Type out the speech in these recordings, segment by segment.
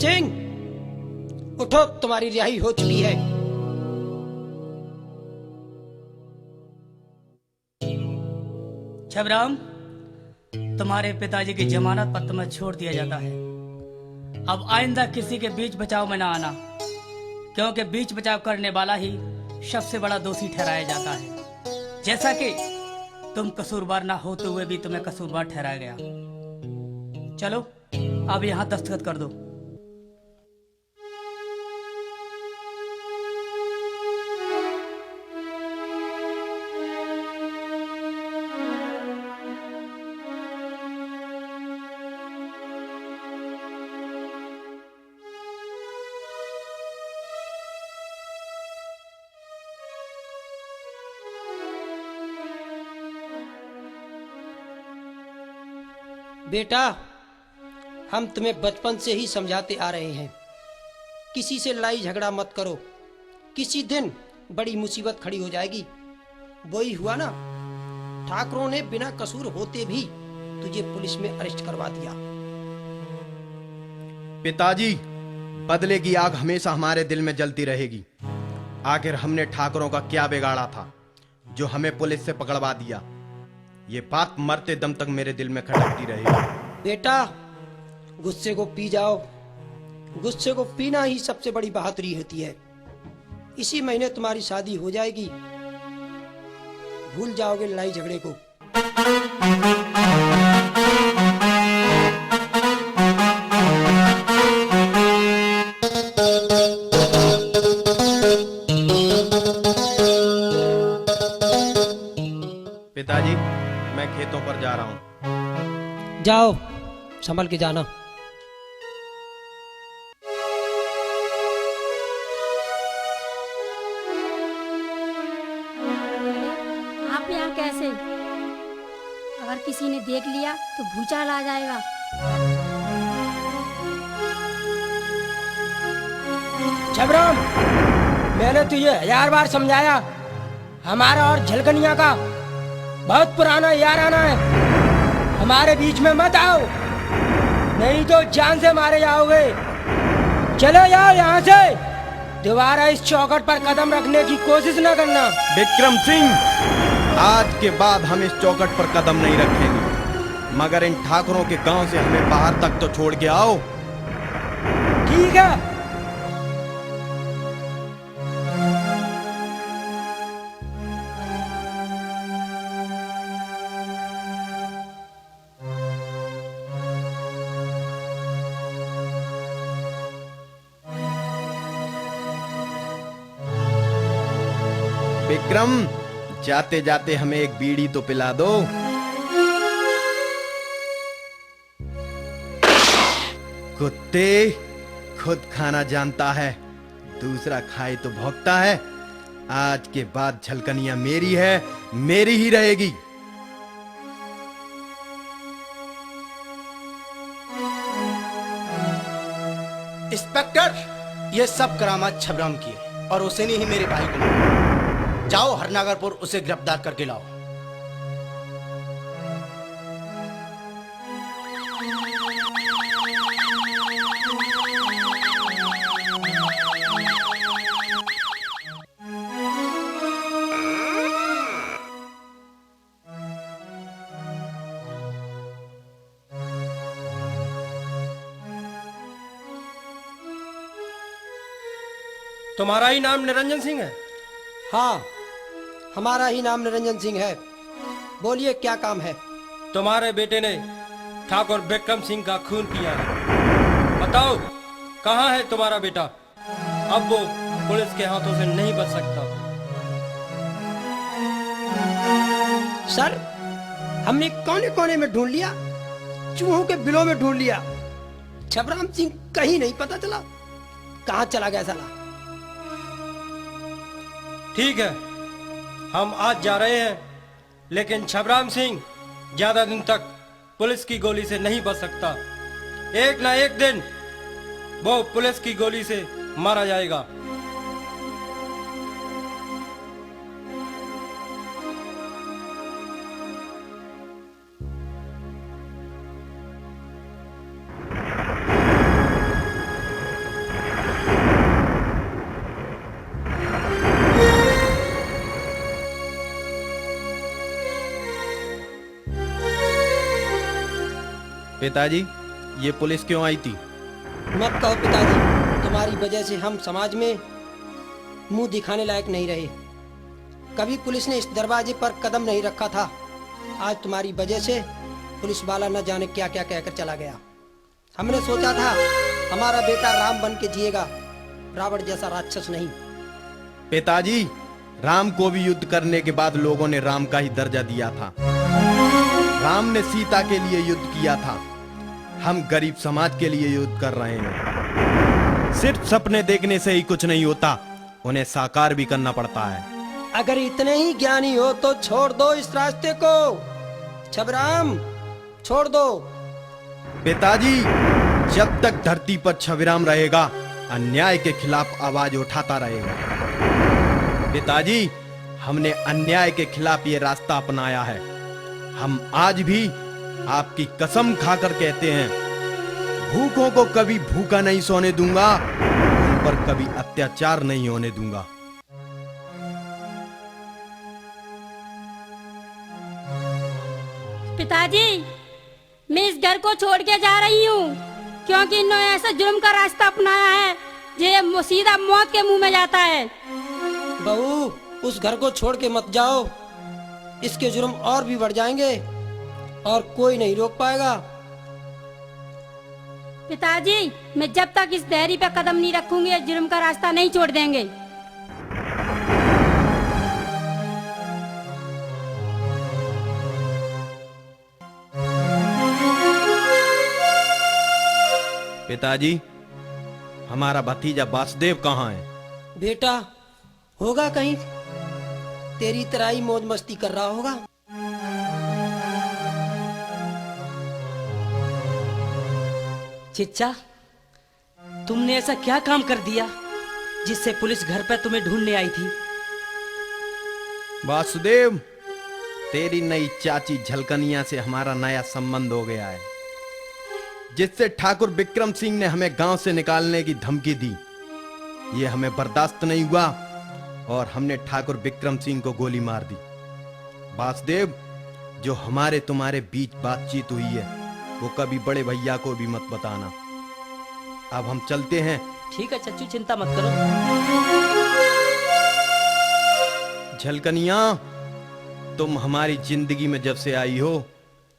सिंह, उठो, तुम्हारी रिहाई हो चुकी है। छबराम, तुम्हारे पिताजी की जमानत पर तुम्हें छोड़ दिया जाता है। अब आइंदा किसी के बीच बचाव में ना आना, क्योंकि बीच बचाव करने वाला ही सबसे बड़ा दोषी ठहराया जाता है। जैसा कि तुम कसूरवार ना होते हुए भी तुम्हें कसूरवार ठहराया गया। चलो अब यहाँ दस्तखत कर दो। बेटा, हम तुम्हें बचपन से ही समझाते आ रहे हैं, किसी से लड़ाई झगड़ा मत करो। किसी दिन बड़ी मुसीबत खड़ी हो जाएगी। वही हुआ ना, ठाकरों ने बिना कसूर होते भी तुझे पुलिस में अरेस्ट करवा दिया। पिताजी, बदले की आग हमेशा हमारे दिल में जलती रहेगी। आखिर हमने ठाकरों का क्या बिगाड़ा था जो हमें पुलिस से पकड़वा दिया? ये बात मरते दम तक मेरे दिल में खटकती रहेगी। बेटा, गुस्से को पी जाओ। गुस्से को पीना ही सबसे बड़ी बहादुरी होती है। इसी महीने तुम्हारी शादी हो जाएगी। भूल जाओगे लड़ाई झगड़े को। पिताजी, मैं खेतों पर जा रहा हूँ। जाओ, संभल के जाना। आप यहाँ कैसे? अगर किसी ने देख लिया तो भूचाल आ जाएगा। छबराम, मैंने तुझे 1000 बार समझाया, हमारा और झलकनिया का बहुत पुराना याराना है। हमारे बीच में मत आओ, नहीं तो जान से मारे जाओगे। चले जाओ यहाँ से। दोबारा इस चौखट पर कदम रखने की कोशिश न करना। विक्रम सिंह, आज के बाद हम इस चौखट पर कदम नहीं रखेंगे, मगर इन ठाकुरों के गांव से हमें बाहर तक तो छोड़ के आओ। ठीक है। विक्रम, जाते जाते हमें एक बीड़ी तो पिला दो। कुत्ते, खुद खाना जानता है, दूसरा खाए तो भौंकता है। आज के बाद झलकनिया मेरी है, मेरी ही रहेगी। इंस्पेक्टर, ये सब करामात छबराम की है और उसे ने ही मेरे भाई को मारा। जाओ हरनागरपुर उसे गिरफ्तार करके लाओ। तुम्हारा ही नाम निरंजन सिंह है? हाँ, हमारा ही नाम निरंजन सिंह है। बोलिए, क्या काम है? तुम्हारे बेटे ने ठाकुर विक्रम सिंह का खून किया है। बताओ, कहाँ है तुम्हारा बेटा? अब वो पुलिस के हाथों से नहीं बच सकता। सर, हमने कोने कोने में ढूंढ लिया, चूहों के बिलों में ढूंढ लिया। छबराम सिंह कहीं नहीं पता चला। कहाँ चला गया साला? ठीक है, हम आज जा रहे हैं, लेकिन छबराम सिंह ज्यादा दिन तक पुलिस की गोली से नहीं बच सकता। एक ना एक दिन वो पुलिस की गोली से मारा जाएगा। पिताजी, ये पुलिस क्यों आई थी? मत कहो पिताजी, तुम्हारी वजह से हम समाज में मुंह दिखाने लायक नहीं रहे। कभी पुलिस ने इस दरवाजे पर कदम नहीं रखा था। आज तुम्हारी वजह से पुलिस वाला न जाने क्या क्या कहकर चला गया। हमने सोचा था हमारा बेटा राम बन के जिएगा, रावण जैसा राक्षस नहीं। पिताजी, राम को भी युद्ध करने के बाद लोगों ने राम का ही दर्जा दिया था। राम ने सीता के लिए युद्ध किया था, हम गरीब समाज के लिए युद्ध कर रहे हैं। सिर्फ सपने देखने से ही कुछ नहीं होता, उन्हें साकार भी करना पड़ता है। अगर इतने ही ज्ञानी हो तो छोड़ दो इस रास्ते को। छबराम, छोड़ दो। पिताजी, जब तक धरती पर छविराम रहेगा, अन्याय के खिलाफ आवाज उठाता रहेगा। पिताजी, हमने अन्याय के खिलाफ ये रास्ता अपनाया है। हम आज भी आपकी कसम खाकर कहते हैं, भूखों को कभी भूखा नहीं सोने दूंगा, उन पर कभी अत्याचार नहीं होने दूंगा। पिताजी, मैं इस घर को छोड़ के जा रही हूँ, क्योंकि इन्होंने ऐसा जुर्म का रास्ता अपनाया है जो सीधा मौत के मुंह में जाता है। बहू, उस घर को छोड़ के मत जाओ, इसके जुर्म और भी बढ़ जाएंगे और कोई नहीं रोक पाएगा। पिताजी, मैं जब तक इस डेयरी पे कदम नहीं रखूंगी, जुर्म का रास्ता नहीं छोड़ देंगे। पिताजी, हमारा भतीजा वासुदेव कहाँ है? बेटा, होगा कहीं तेरी तरह ही मौज मस्ती कर रहा होगा। चिच्चा, तुमने ऐसा क्या काम कर दिया जिससे पुलिस घर पर तुम्हें ढूंढने आई थी? वासुदेव, तेरी नई चाची झलकनिया से हमारा नया संबंध हो गया है, जिससे ठाकुर विक्रम सिंह ने हमें गांव से निकालने की धमकी दी। ये हमें बर्दाश्त नहीं हुआ और हमने ठाकुर विक्रम सिंह को गोली मार दी। वासुदेव, जो हमारे तुम्हारे बीच बातचीत हुई है, वो कभी बड़े भैया को भी मत बताना। अब हम चलते हैं। ठीक है चच्चू, चिंता मत करो। झलकनिया, तुम हमारी जिंदगी में जब से आई हो,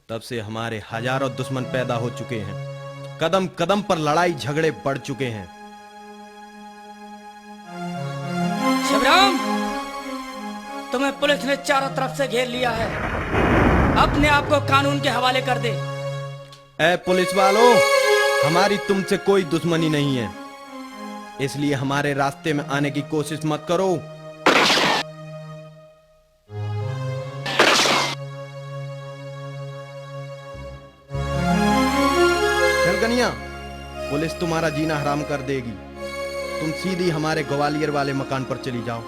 तब से हमारे हजारों दुश्मन पैदा हो चुके हैं। कदम कदम पर लड़ाई झगड़े बढ़ चुके हैं। शिवराम, तुम्हें पुलिस ने चारों तरफ से घेर लिया है, अपने आप को कानून के हवाले कर दे। ए पुलिस वालों, हमारी तुमसे कोई दुश्मनी नहीं है, इसलिए हमारे रास्ते में आने की कोशिश मत करो। झलकनिया, पुलिस तुम्हारा जीना हराम कर देगी। तुम सीधी हमारे ग्वालियर वाले मकान पर चली जाओ।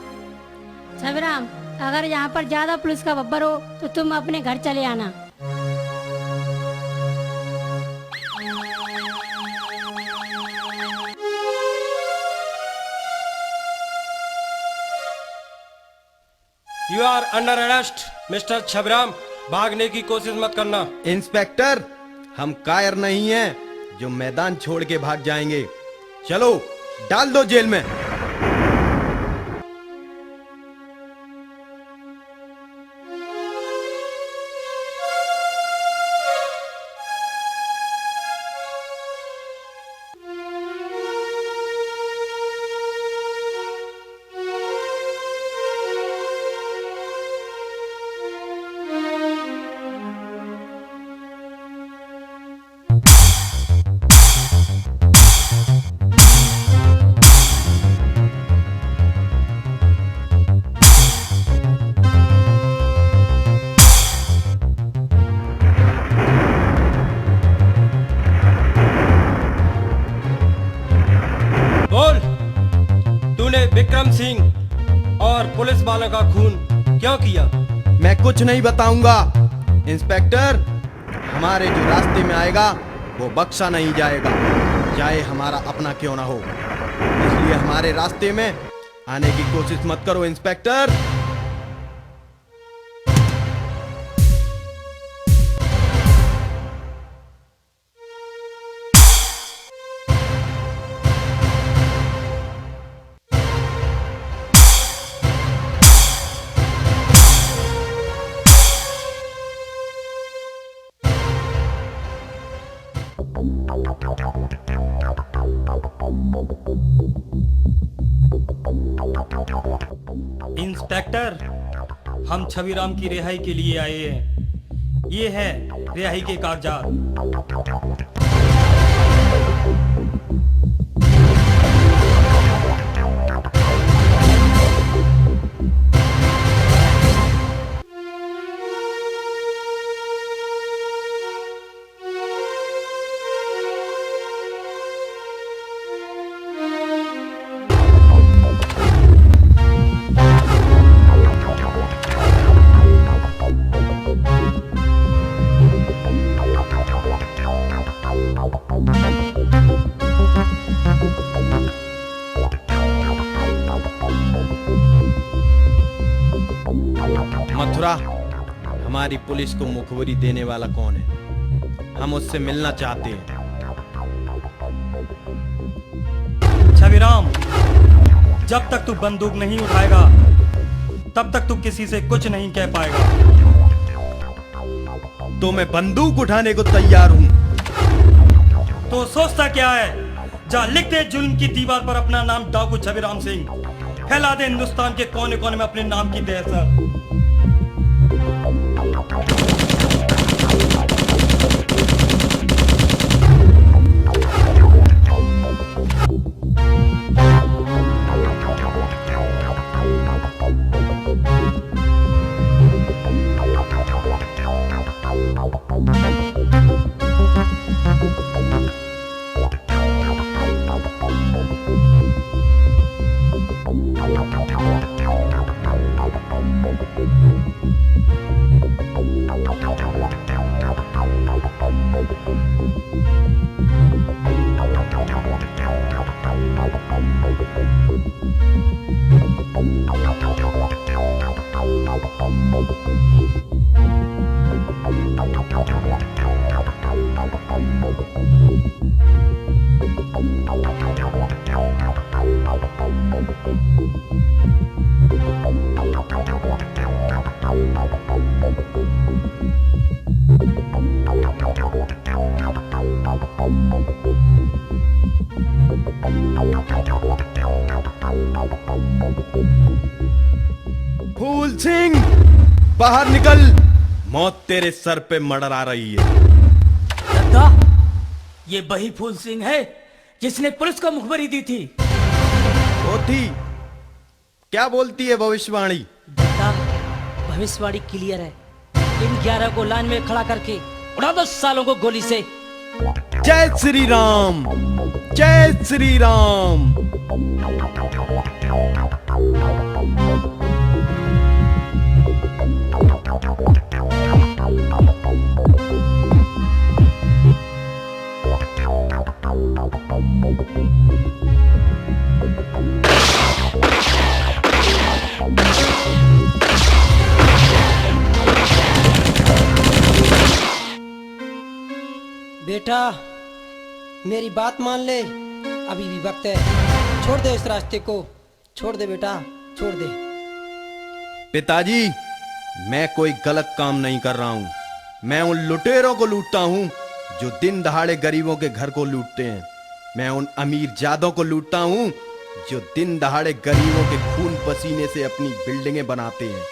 छबराम, अगर यहाँ पर ज्यादा पुलिस का बब्बर हो तो तुम अपने घर चले आना। You are under arrest mister Chhabram. भागने की कोशिश मत करना। इंस्पेक्टर, हम कायर नहीं हैं जो मैदान छोड़ के भाग जाएंगे। चलो, डाल दो जेल में। बोल, तूने विक्रम सिंह और पुलिस वालों का खून क्यों किया? मैं कुछ नहीं बताऊंगा। इंस्पेक्टर, हमारे जो रास्ते में आएगा वो बख्शा नहीं जाएगा, चाहे हमारा अपना क्यों ना हो। इसलिए हमारे रास्ते में आने की कोशिश मत करो इंस्पेक्टर। इंस्पेक्टर, हम छविराम की रिहाई के लिए आए हैं। ये है रिहाई के कागजात। मथुरा, हमारी पुलिस को मुखबरी देने वाला कौन है? हम उससे मिलना चाहते हैं। छविराम, जब तक तू बंदूक नहीं उठाएगा तब तक तू किसी से कुछ नहीं कह पाएगा। तो मैं बंदूक उठाने को तैयार हूं। तो सोचता क्या है? जा लिख दे जुल्म की दीवार पर अपना नाम, डाकू छविराम सिंह। फैला दे हिंदुस्तान के कोने कोने में अपने नाम की दहशत। फूल सिंह, बाहर निकल। मौत तेरे सर पे मंडरा रही है। दत्ता, ये वही फूल सिंह है जिसने पुलिस को मुखबरी दी थी। वो थी? क्या बोलती है भविष्यवाणी? दत्ता, भविष्यवाणी क्लियर है। इन 11 को लाइन में खड़ा करके उड़ा दो सालों को गोली से। जय श्री राम, जय श्री राम। बेटा, मेरी बात मान ले, अभी भी वक्त है। छोड़ दे इस रास्ते को, छोड़ दे बेटा, छोड़ दे। पिताजी, मैं कोई गलत काम नहीं कर रहा हूँ। मैं उन लुटेरों को लूटता हूँ जो दिन दहाड़े गरीबों के घर को लूटते हैं। मैं उन अमीर जादों को लूटता हूँ जो दिन दहाड़े गरीबों के खून पसीने से अपनी बिल्डिंगें बनाते हैं।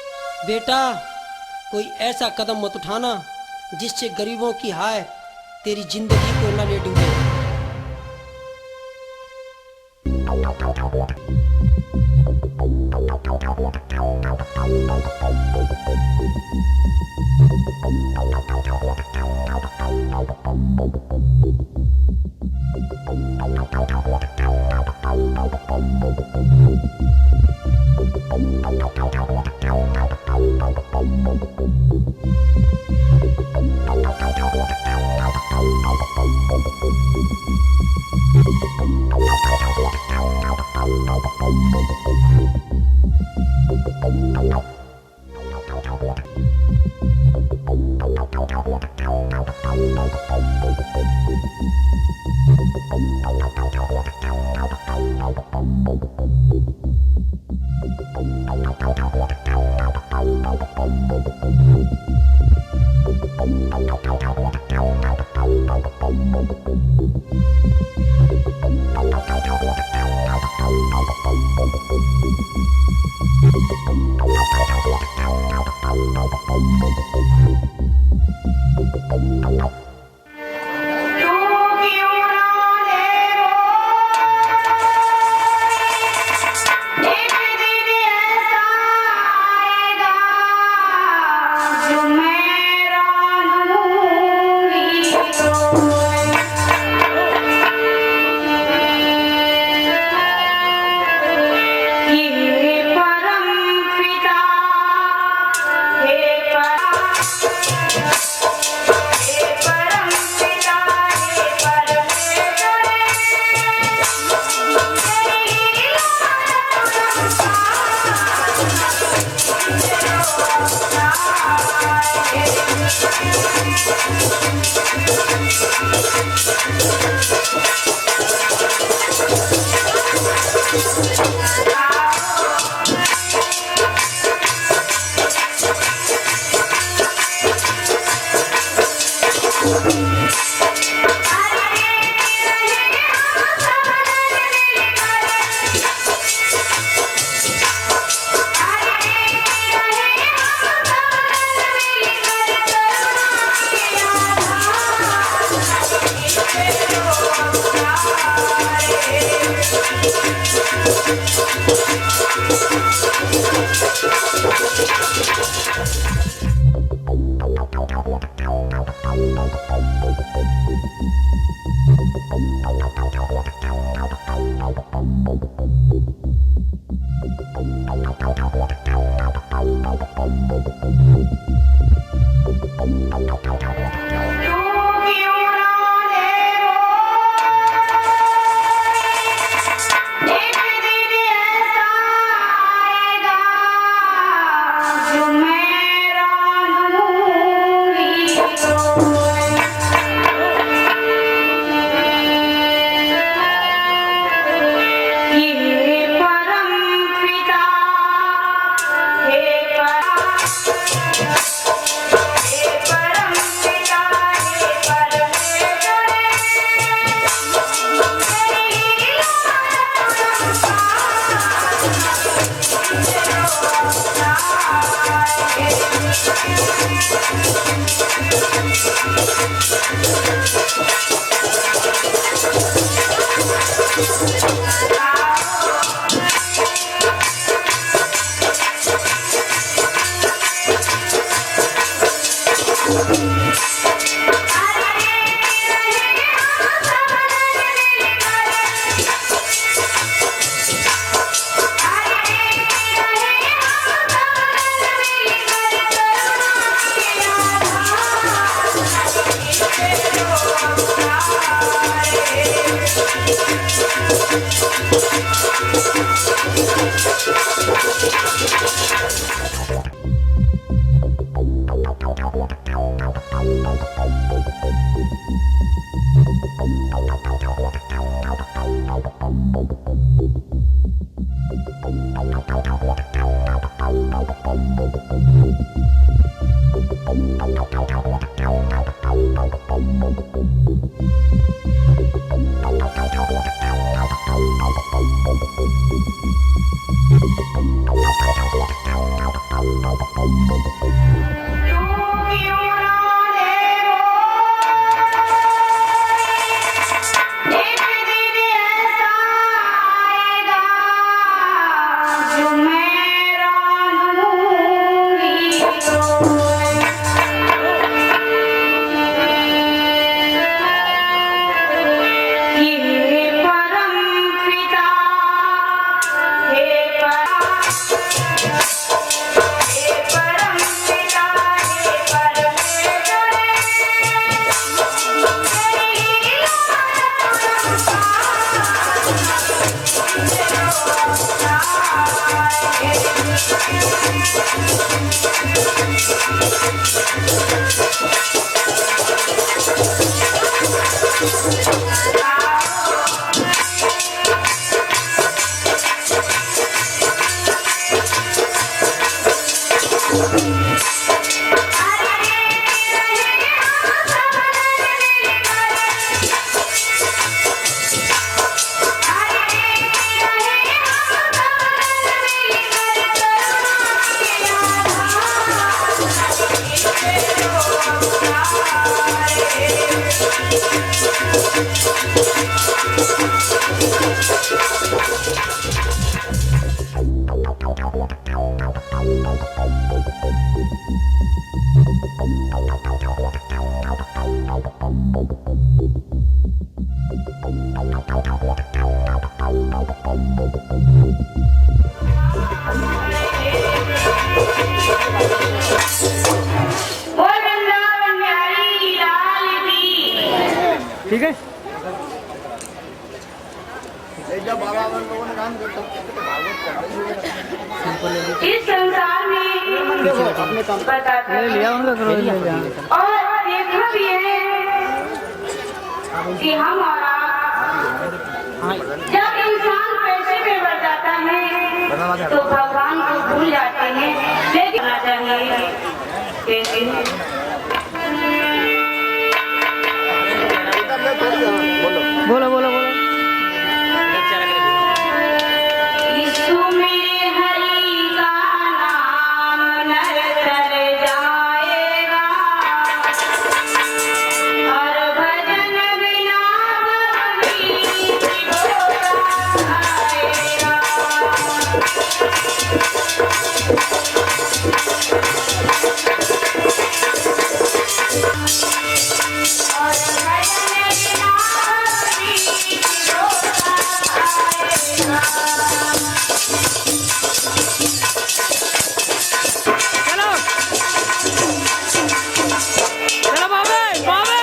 बेटा, कोई ऐसा कदम मत उठाना जिससे गरीबों की हाय तेरी जिंदगी को न ले डूबे। ठीक है। इस संसार में बताता है और देखा भी है कि हमारा जब इंसान पैसे में बढ़ जाता है तो भगवान को भूल जाते हैं, लेकिन चाहिए कैसे बोलो बोलो बोलो। यीशु मेरे हरि का नाम नर कर जाएगा और भजन बिना भक्ति होता आएगा। और भजन बिना भक्ति होता चलो चलो बाबे बाबे।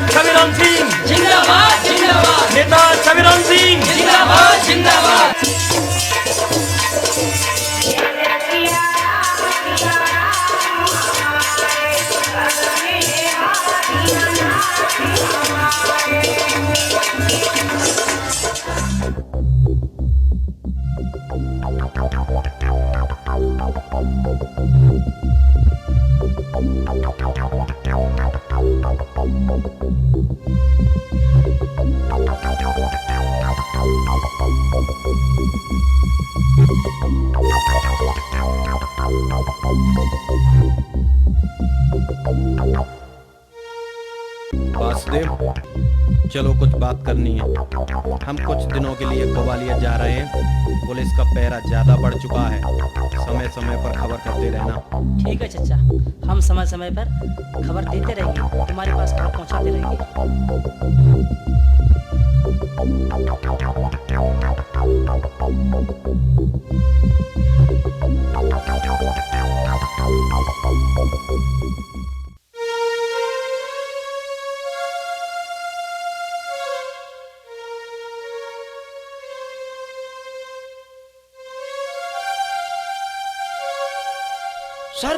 छविराम सिंह जिंदाबाद जिंदाबाद नेता छविराम सिंह जिंदाबाद जिंदाबाद। वासुदेव, चलो कुछ बात करनी है। हम कुछ दिनों के लिए ग्वालियर जा रहे हैं। पुलिस का पहरा ज्यादा बढ़ चुका है। समय समय पर खबर करते रहना। ठीक है चचा, हम समय समय पर खबर देते रहेंगे, तुम्हारे पास खबर पहुंचाते रहेंगे। सर,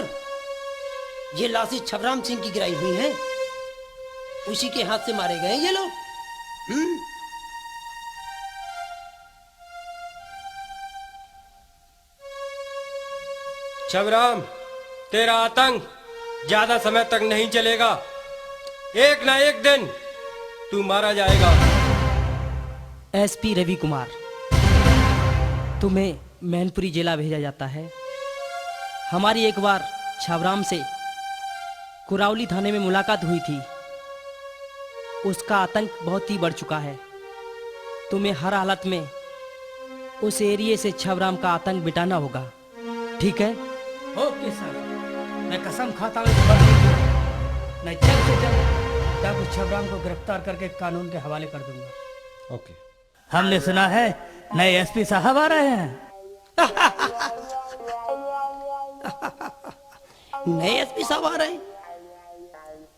ये लाशी छबराम सिंह की गिराई हुई है, उसी के हाथ से मारे गए ये लोग। छबराम, तेरा आतंक ज्यादा समय तक नहीं चलेगा। एक ना एक दिन तू मारा जाएगा। एसपी रवि कुमार, तुम्हें मैनपुरी जिला भेजा जाता है। हमारी एक बार छबराम से कुरावली थाने में मुलाकात हुई थी। उसका आतंक बहुत ही बढ़ चुका है। तुम्हें हर हालत में उस एरिया से छबराम का आतंक मिटाना होगा, ठीक है? ओके सर, मैं कसम खाता हूँ इस बात की, मैं जल्द से जल्द डाकू छबराम को गिरफ्तार करके कानून के हवाले कर दूंगा। ओके। हमने सुना है नए एसपी साहब आ रहे हैं। नए एसपी साहब आ रहे हैं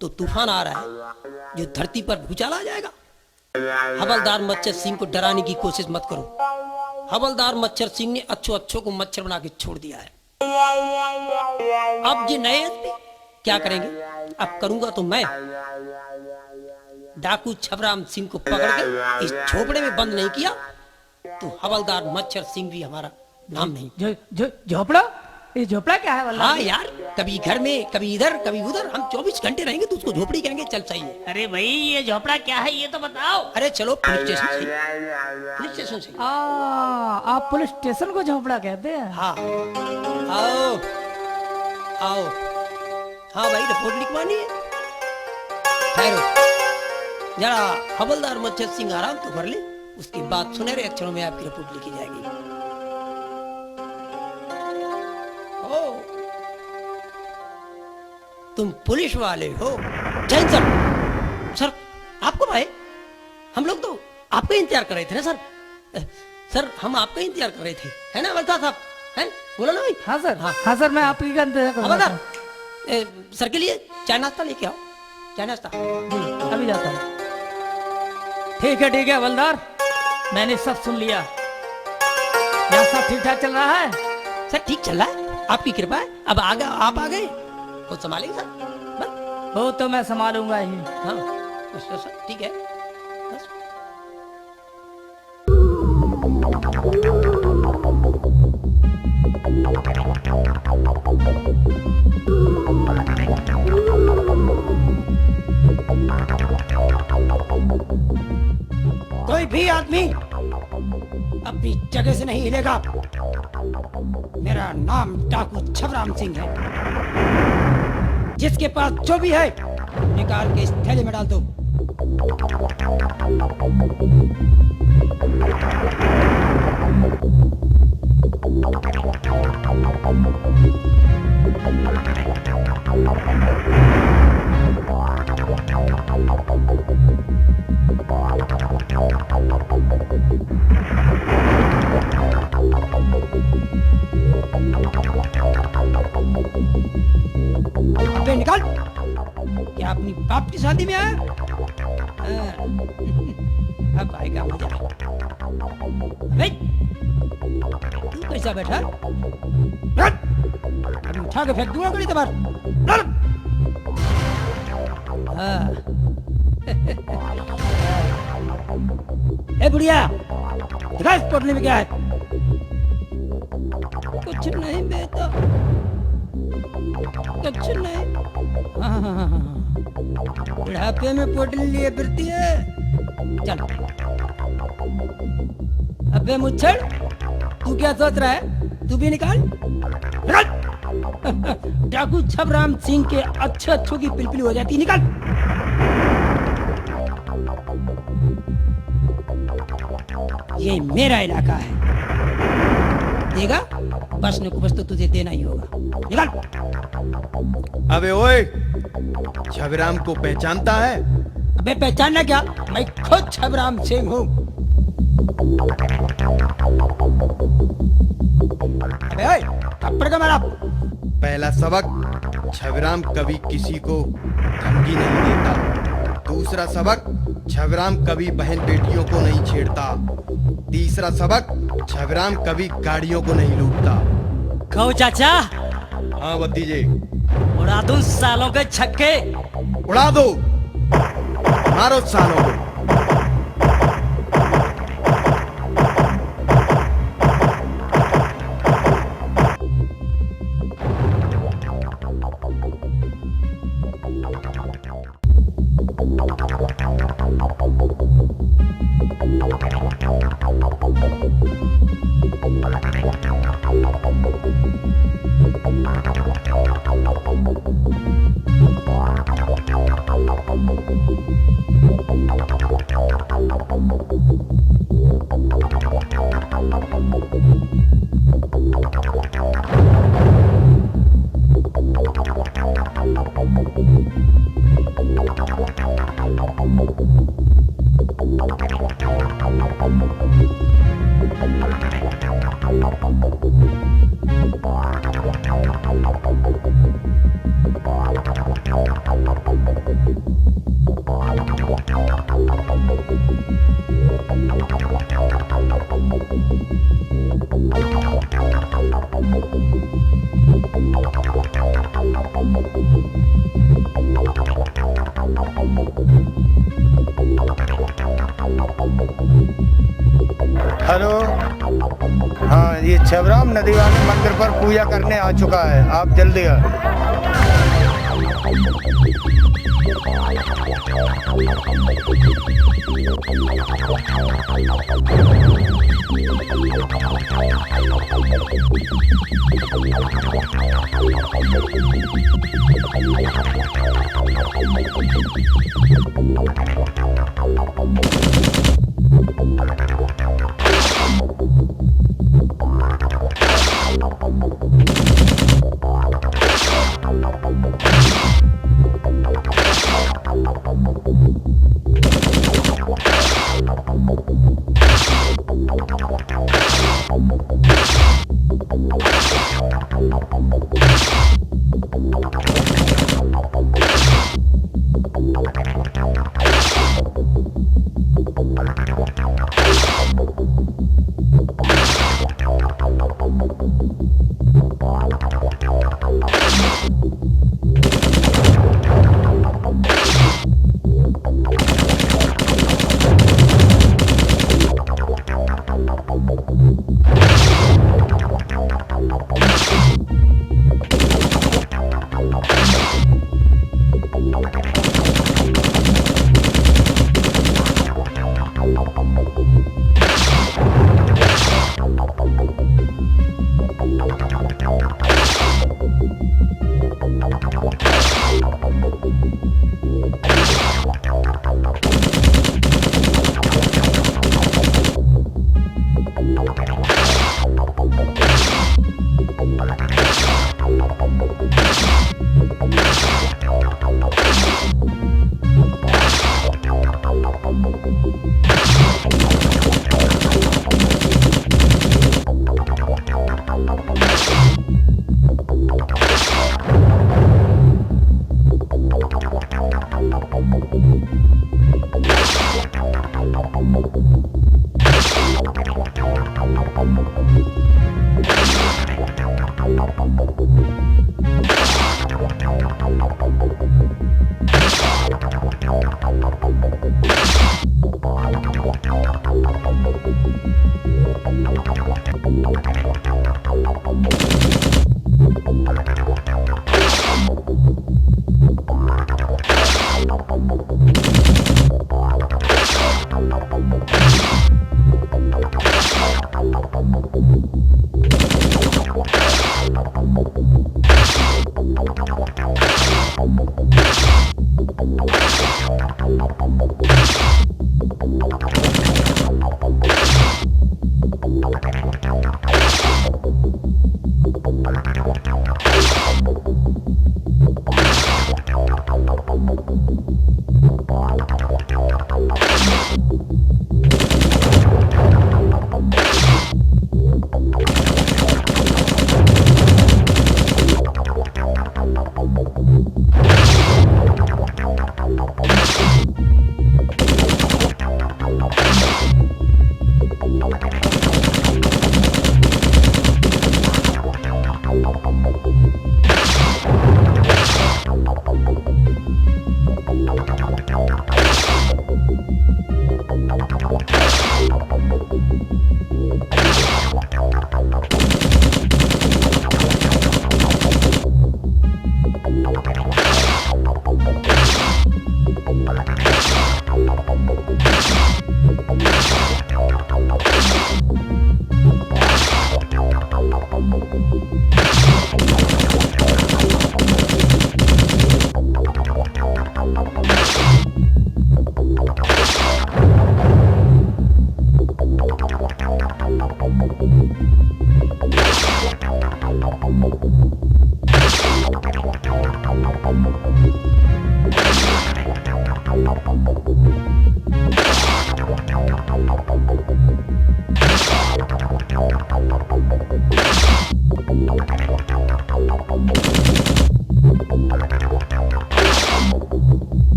तो तूफान आ रहा है जो धरती पर भूचाल आ जाएगा। हवलदार मच्छर सिंह को डराने की कोशिश मत करो। हवलदार मच्छर सिंह ने अच्छों को मच्छर बना के छोड़ दिया है। अब ये नए एसपी क्या करेंगे? अब करूंगा तो मैं डाकू छबराम सिंह को पकड़ के इस झोपड़े में बंद नहीं किया तो हवलदार मच्छर सिंह भी हमारा नाम नहीं। झोपड़ा? ये झोपड़ा क्या है वल्लभ हाँ जी? यार, कभी घर में कभी इधर कभी उधर, हम 24 घंटे रहेंगे तो उसको झोपड़ी कहेंगे। चल सही है। अरे भाई ये झोपड़ा क्या है ये तो बताओ। अरे चलो पुलिस स्टेशन से, पुलिस स्टेशन से। आप पुलिस स्टेशन को झोपड़ा कहते हैं? हाँ आओ आओ। हाँ भाई, रिपोर्ट लिखवानी है। ठहरो जरा, हवलदार मच्छर सिंह आराम तो कर ले, उसके बाद सुनहरे अक्षरों में आपकी रिपोर्ट लिखी जाएगी। ओ, तुम पुलिस वाले हो? जैन सर। सर आपको भाई, हम लोग तो आपका इंतजार कर रहे थे ना सर। सर हम आपका इंतजार कर रहे थे, है ना हवलदार साहब? है, बोलो ना भाई। हाँ सर, हाँ सर, मैं आपकी का इंतजार कर रहा हवलदार, था। सर के लिए चाय नाश्ता लेके आओ। चाय नाश्ता जी अभी जाता हूँ। ठीक है हवलदार, मैंने सब सुन लिया। यहाँ सब ठीक ठाक चल रहा है? सर ठीक चल रहा है, आपकी कृपा है। अब आप आ गए, खुद संभालेंगे सर। बस वो तो मैं संभालूंगा ही। हाँ बस सर, ठीक है बस। कोई भी आदमी अपनी जगह से नहीं हिलेगा। मेरा नाम डाकू छबराम सिंह है। जिसके पास जो भी है निकाल के इस थैले में डाल दो। अबे निकाल, क्या अपनी बाप की शादी में आया? अब आएगा मजा। अबे तू कैसा बैठा? अभी उठा के फेंक दूंगा गली तबार। ए बुढ़िया, दिखा इस पोटली में क्या है? कुछ नहीं बेटा, कुछ नहीं। बुढ़ापे में पोटली लिए फिरती है। चल। अबे मुच्छड़, तू क्या सोच रहा है? तू भी निकाल। डाकू छबराम सिंह के अच्छों की पिलपिली हो जाती। निकाल। ये मेरा इलाका है, देगा बस ने कुछ तो तुझे देना ही होगा। निकाल। अबे ओए, छबराम को पहचानता है? अबे पहचानना क्या, मैं खुद छबराम सिंह हूँ। अबे ओए, थप्पड़ का मारा। पहला सबक, छबराम कभी किसी को धमकी नहीं देता। दूसरा सबक, छबराम कभी बहन बेटियों को नहीं छेड़ता। तीसरा सबक, छबराम कभी गाड़ियों को नहीं लूटता। कहो चाचा, हाँ भतीजे। उड़ा दूं सालों के छक्के। उड़ा दो, मारो सालों को। Thank you. हेलो, हाँ ये छबराम नदी वाले मंदिर पर पूजा करने आ चुका है, आप जल्दी आ।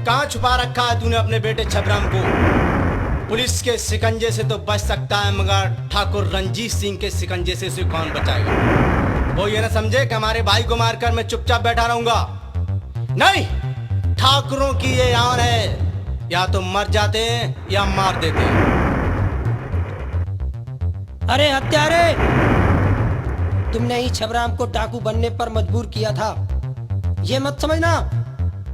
कहाँ छुपा रखा है तूने अपने बेटे छबराम को? पुलिस के शिकंजे से तो बच सकता है, मगर ठाकुर रंजीत सिंह के शिकंजे से उसे कौन बचाएगा? वो ये ना समझे कि हमारे भाई को मारकर मैं चुपचाप बैठा रहूंगा। नहीं, ठाकुरों की ये आन है, या तो मर जाते हैं या मार देते हैं। अरे हत्यारे, तुमने ही छबराम को डाकू बनने पर मजबूर किया था। ये मत समझना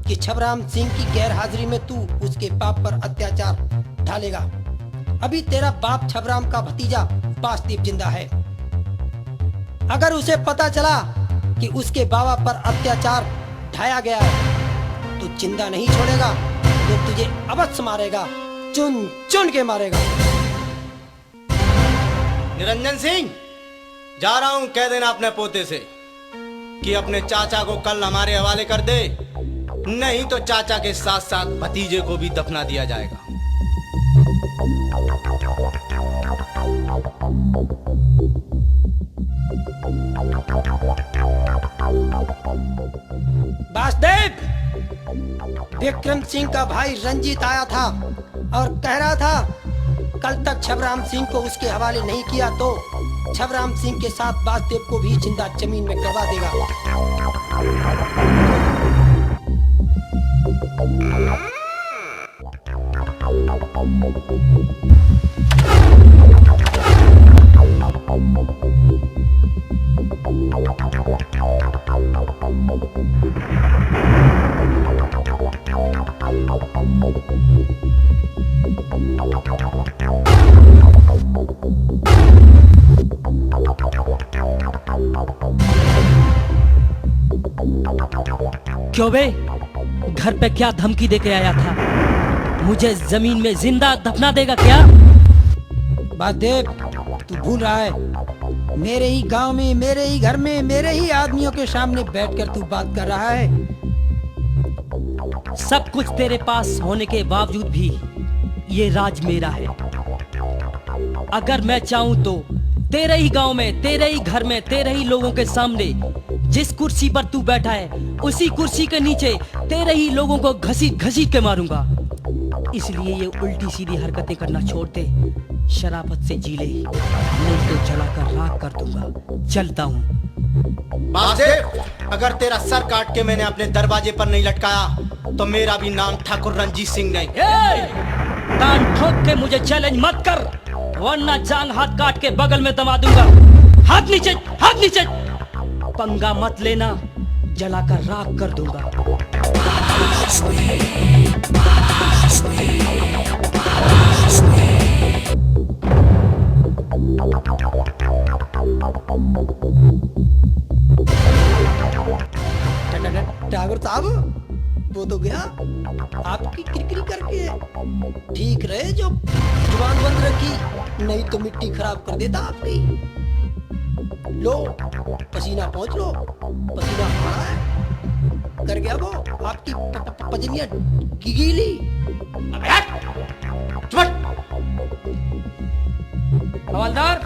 कि छबराम सिंह की गैर हाजिरी में तू उसके बाप पर अत्याचार ढालेगा। अभी तेरा बाप छबराम का भतीजा बासदीप जिंदा है। अगर उसे पता चला कि उसके बाबा पर अत्याचार ढाया गया है तो जिंदा नहीं छोड़ेगा, तो तुझे अवश्य मारेगा, चुन चुन के मारेगा। निरंजन सिंह, जा रहा हूं, कह देना अपने पोते से कि अपने चाचा को कल हमारे हवाले कर दे, नहीं तो चाचा के साथ साथ भतीजे को भी दफना दिया जाएगा। वासुदेव, विक्रम सिंह का भाई रंजीत आया था और कह रहा था कल तक छबराम सिंह को उसके हवाले नहीं किया तो छबराम सिंह के साथ वासुदेव को भी जिंदा जमीन में करवा देगा। क्यों बे, घर पे क्या धमकी देके आया था? मुझे जमीन में जिंदा दफना देगा क्या? वासुदेव, तू भूल रहा है, मेरे ही गांव में, मेरे ही घर में, मेरे ही आदमियों के सामने बैठकर तू बात कर रहा है। सब कुछ तेरे पास होने के बावजूद भी ये राज मेरा है। अगर मैं चाहूं तो तेरे ही गांव में, तेरे ही घर में, तेरे ही लोगों के सामने जिस कुर्सी पर तू बैठा है उसी कुर्सी के नीचे तेरे ही लोगों को घसीट घसीट के मारूंगा। इसलिए ये उल्टी सीधी हरकतें करना छोड़ दे, शराफत से जी ले, नहीं तो जलाकर राख कर दूंगा। चलता हूँ। अगर तेरा सर काट के मैंने अपने दरवाजे पर नहीं लटकाया तो मेरा भी नाम ठाकुर रंजीत सिंह नहीं। कान ठोक के मुझे चैलेंज मत कर। वरना जांग हाथ काट के बगल में दबा दूंगा। हाथ नीचे, हाथ नीचे। पंगा मत लेना, जलाकर राख कर दूंगा। ठाकुर साहब, वो तो गया आपकी किरकिरी करके। ठीक रहे जो जुबान बंद रखी, नहीं तो मिट्टी खराब कर देता आपकी। लो पसीना पहुंच लो, पसीना हमारा है। कर गया वो आपकी पजनिया गीली। हवलदार,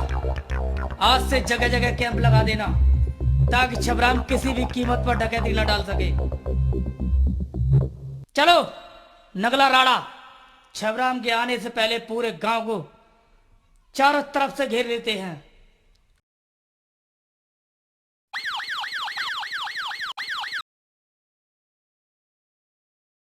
आज से जगह जगह कैंप लगा देना ताकि छबराम किसी भी कीमत पर डकैती न डाल सके। चलो नगला राड़ा, छबराम के आने से पहले पूरे गांव को चारों तरफ से घेर लेते हैं।